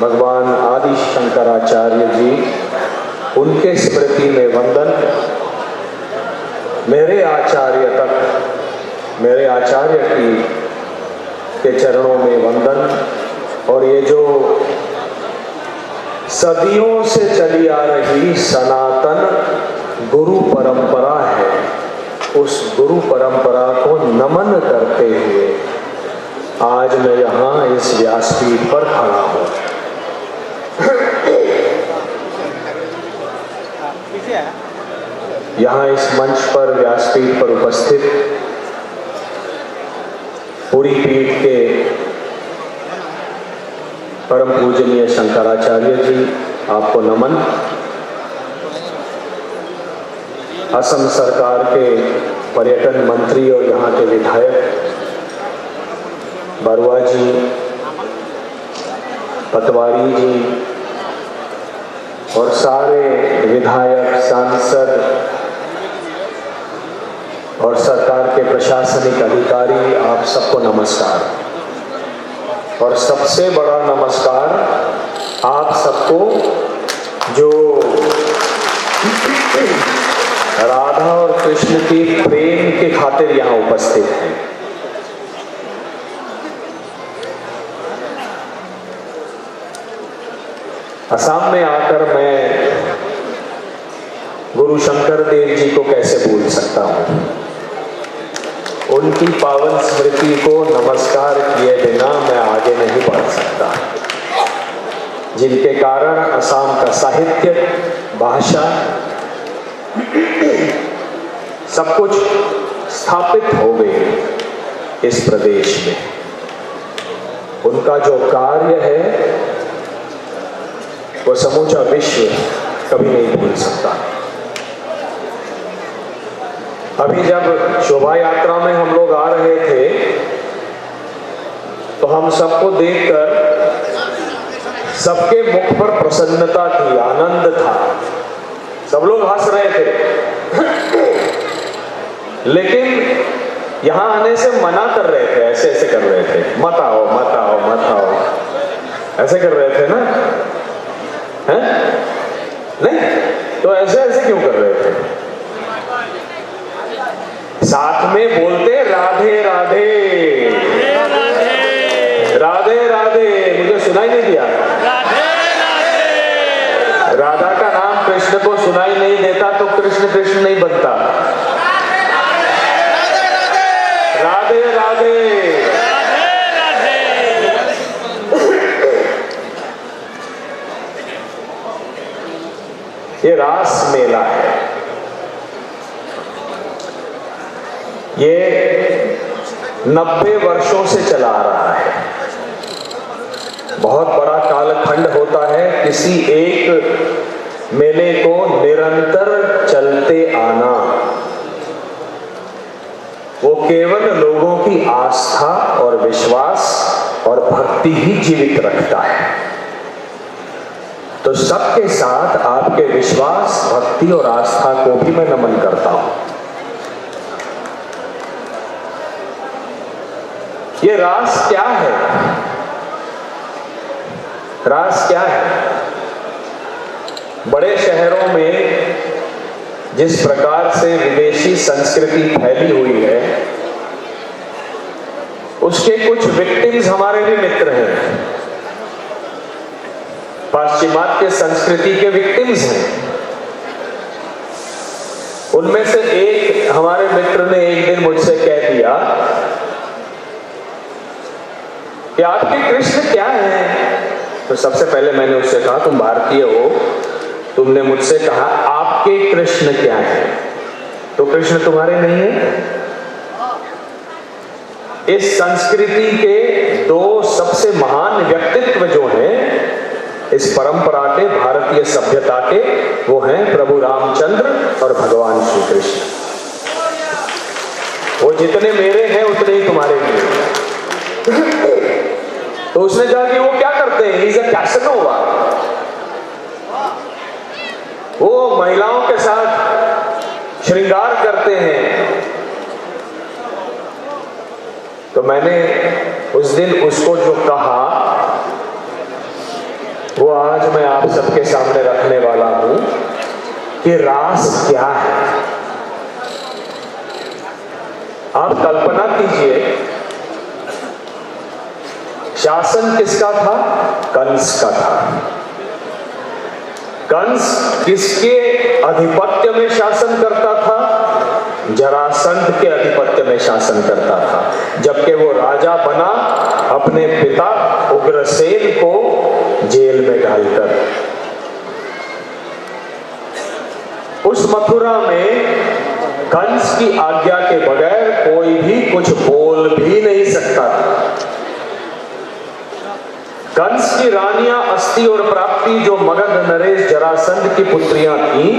भगवान आदि शंकराचार्य जी, उनके स्मृति में वंदन। मेरे आचार्य तक, मेरे आचार्य के चरणों में वंदन। और ये जो सदियों से चली आ रही सनातन गुरु परंपरा है, उस गुरु परंपरा को नमन करते हुए आज मैं यहाँ इस व्यासपीठ पर खड़ा हूँ। यहाँ इस मंच पर, व्यासपीठ पर उपस्थित पूरी पीठ के परम पूजनीय शंकराचार्य जी, आपको नमन। असम सरकार के पर्यटन मंत्री और यहाँ के विधायक बरुआ जी, पटवारी जी और सारे विधायक, सांसद और सरकार के प्रशासनिक अधिकारी, आप सबको नमस्कार। और सबसे बड़ा नमस्कार आप सबको जो राधा और कृष्ण के प्रेम के खातिर यहाँ उपस्थित हैं। असम में आकर मैं गुरु शंकर देव जी को कैसे भूल सकता हूँ। उनकी पावन स्मृति को नमस्कार किए बिना मैं आगे नहीं बढ़ सकता, जिनके कारण असम का साहित्य, भाषा, सब कुछ स्थापित हो गए इस प्रदेश में। उनका जो कार्य है वो समूचा विश्व कभी नहीं भूल सकता। अभी जब शोभा यात्रा में हम लोग आ रहे थे तो हम सबको देखकर सबके मुख पर प्रसन्नता थी, आनंद था, सब लोग हंस रहे थे। लेकिन यहाँ आने से मना कर रहे थे, ऐसे ऐसे कर रहे थे, मत आओ मत आओ मत आओ, ऐसे कर रहे थे ना, हैं? नहीं तो ऐसे ऐसे क्यों कर रहे थे? साथ में बोलते राधे राधे राधे राधे। मुझे सुनाई नहीं दिया? राधा का नाम कृष्ण को सुनाई नहीं देता तो कृष्ण कृष्ण नहीं बनता। राधे राधे। ये रास मेला है। ये 90 वर्षों से चला आ रहा है। बहुत बड़ा कालखंड होता है किसी एक मेले को निरंतर चलते आना। वो केवल लोगों की आस्था और विश्वास और भक्ति ही जीवित रखता है। तो सबके साथ आपके विश्वास, भक्ति और आस्था को भी मैं नमन करता हूं। ये रास क्या है? रास क्या है? बड़े शहरों में जिस प्रकार से विदेशी संस्कृति फैली हुई है, उसके कुछ विक्टिम्स हमारे भी मित्र हैं। पाश्चिमात्य संस्कृति के विक्टिम्स हैं। उनमें से एक हमारे मित्र ने एक दिन मुझसे कह दिया कि आपके कृष्ण क्या हैं? तो सबसे पहले मैंने उससे कहा, तुम भारतीय हो, तुमने मुझसे कहा आपके कृष्ण क्या हैं, तो कृष्ण तुम्हारे नहीं है? इस संस्कृति के दो सबसे महान व्यक्तित्व जो हैं इस परंपरा के, भारतीय सभ्यता के, वो हैं प्रभु रामचंद्र और भगवान श्री कृष्ण। वो जितने मेरे हैं उतने ही तुम्हारे हैं। तो उसने कहा कि वो क्या करते हैं? Is a Casanova. वो महिलाओं के साथ श्रृंगार करते हैं। तो मैंने उस दिन उसको जो कहा वो आज मैं आप सबके सामने रखने वाला हूं कि रास क्या है। आप कल्पना कीजिए, शासन किसका था? कंस का था। कंस किसके आधिपत्य में शासन करता था? जरासंध के आधिपत्य में शासन करता था। जबकि वो राजा बना अपने पिता उग्रसेन को जेल में डालकर। उस मथुरा में कंस की आज्ञा के बगैर कोई भी कुछ बोल भी नहीं सकता था। कंस की रानियां अस्ति और प्राप्ति, जो मगध नरेश जरासंध की पुत्रियां थीं,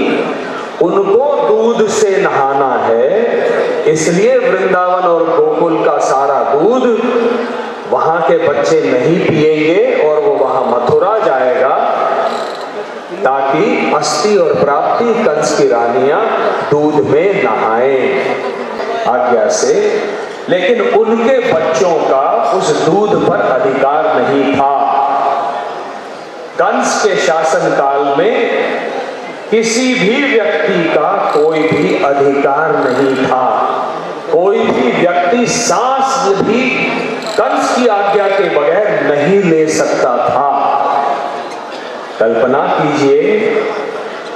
उनको दूध से नहाना है। इसलिए वृंदावन और गोकुल का सारा दूध वहां के बच्चे नहीं पिएंगे और वो वहां मथुरा जाएगा ताकि अस्ति और प्राप्ति कंस की रानियां दूध में नहाएं आज्ञा से। लेकिन उनके बच्चों का उस दूध पर अधिकार नहीं था। कंस के शासन काल में किसी भी व्यक्ति का कोई भी अधिकार नहीं था। कोई भी व्यक्ति सांस भी कंस की आज्ञा के बगैर नहीं ले सकता था। कल्पना कीजिए,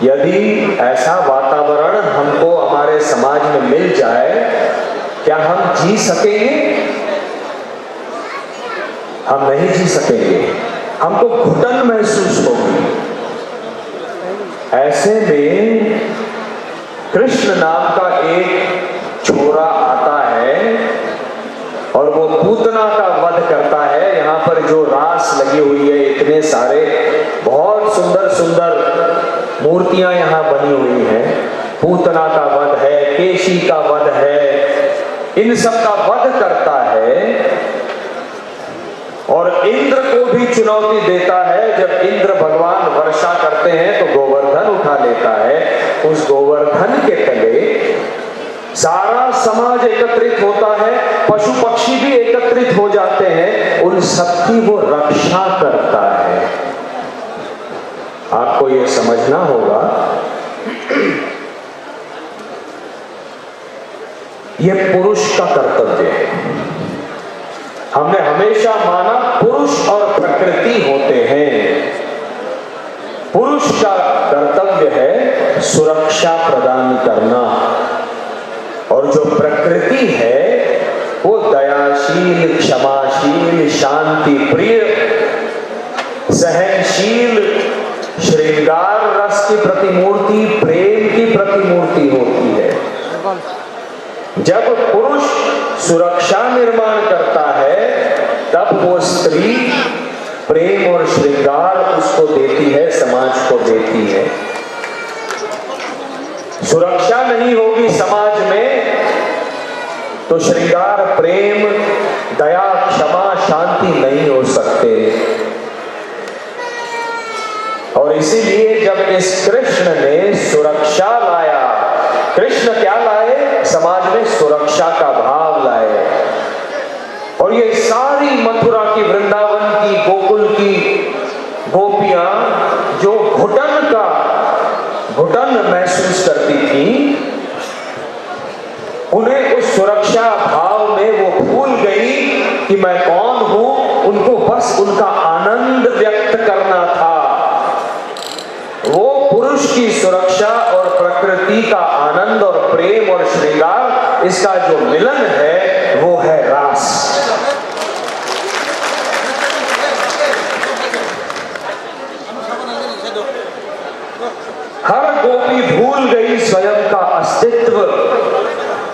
यदि ऐसा वातावरण हमको हमारे समाज में मिल जाए, क्या हम जी सकेंगे? हम नहीं जी सकेंगे, हमको घुटन महसूस होगी। ऐसे में कृष्ण नाम का एक छोरा आता है और वो पूतना का वध करता है। यहाँ पर जो रास लगी हुई है, इतने सारे बहुत सुंदर सुंदर मूर्तियां यहाँ बनी हुई हैं। पूतना का वध है, केशी का वध है, इन सब का वध करता है और इंद्र को भी चुनौती देता है। जब इंद्र भगवान वर्षा करते हैं तो गोवर्धन उठा लेता है। उस गोवर्धन के तले सारा समाज एकत्रित होता है, पशु पक्षी भी एकत्रित हो जाते हैं, उन सबकी वो रक्षा करता है। आपको ये समझना होगा, ये पुरुष का कर्तव्य है। हमने हमेशा माना पुरुष और प्रकृति होते हैं। पुरुष का कर्तव्य है सुरक्षा प्रदान करना और जो प्रकृति है वो दयाशील, क्षमाशील, शांति प्रिय, सहनशील, श्रृंगार रस की प्रतिमूर्ति, प्रेम की प्रतिमूर्ति होती है। जब पुरुष सुरक्षा निर्माण करता है तब वो स्त्री प्रेम और श्रृंगार उसको देती है, समाज को देती है। सुरक्षा नहीं होगी समाज में तो श्रृंगार, प्रेम, दया, क्षमा, शांति नहीं हो सकते। और इसीलिए जब इस कृष्ण ने सुरक्षा लाया, कृष्ण क्या लाए? समाज में सुरक्षा का भाव लाए। और ये सारी मथुरा की, वृंदावन की, गोकुल की गोपियां जो घुटन महसूस करती थी, उन्हें उस सुरक्षा भाव में वो भूल गई कि मैं कौन हूं। उनको बस उनका आनंद व्यक्त करना था। वो पुरुष की सुरक्षा और प्रकृति का आनंद और प्रेम और श्रृंगार, इसका जो मिलन है वो है रास। हर गोपी भूल गई स्वयं का अस्तित्व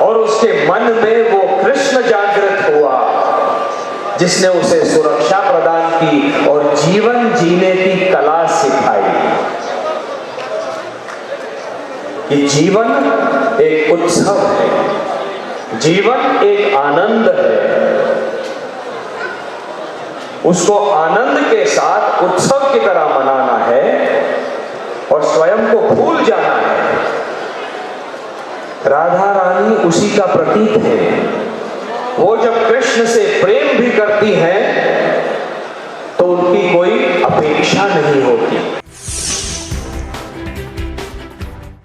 और उसके मन में वो कृष्ण जागृत हुआ जिसने उसे सुरक्षा प्रदान की और जीवन जीने की कला सिखाई। कि जीवन एक उत्सव है, जीवन एक आनंद है। उसको आनंद के साथ उत्सव की तरह मनाना है और स्वयं को भूल जाना है। राधा रानी उसी का प्रतीक है। वो जब कृष्ण से प्रेम भी करती हैं तो उनकी कोई अपेक्षा नहीं होती।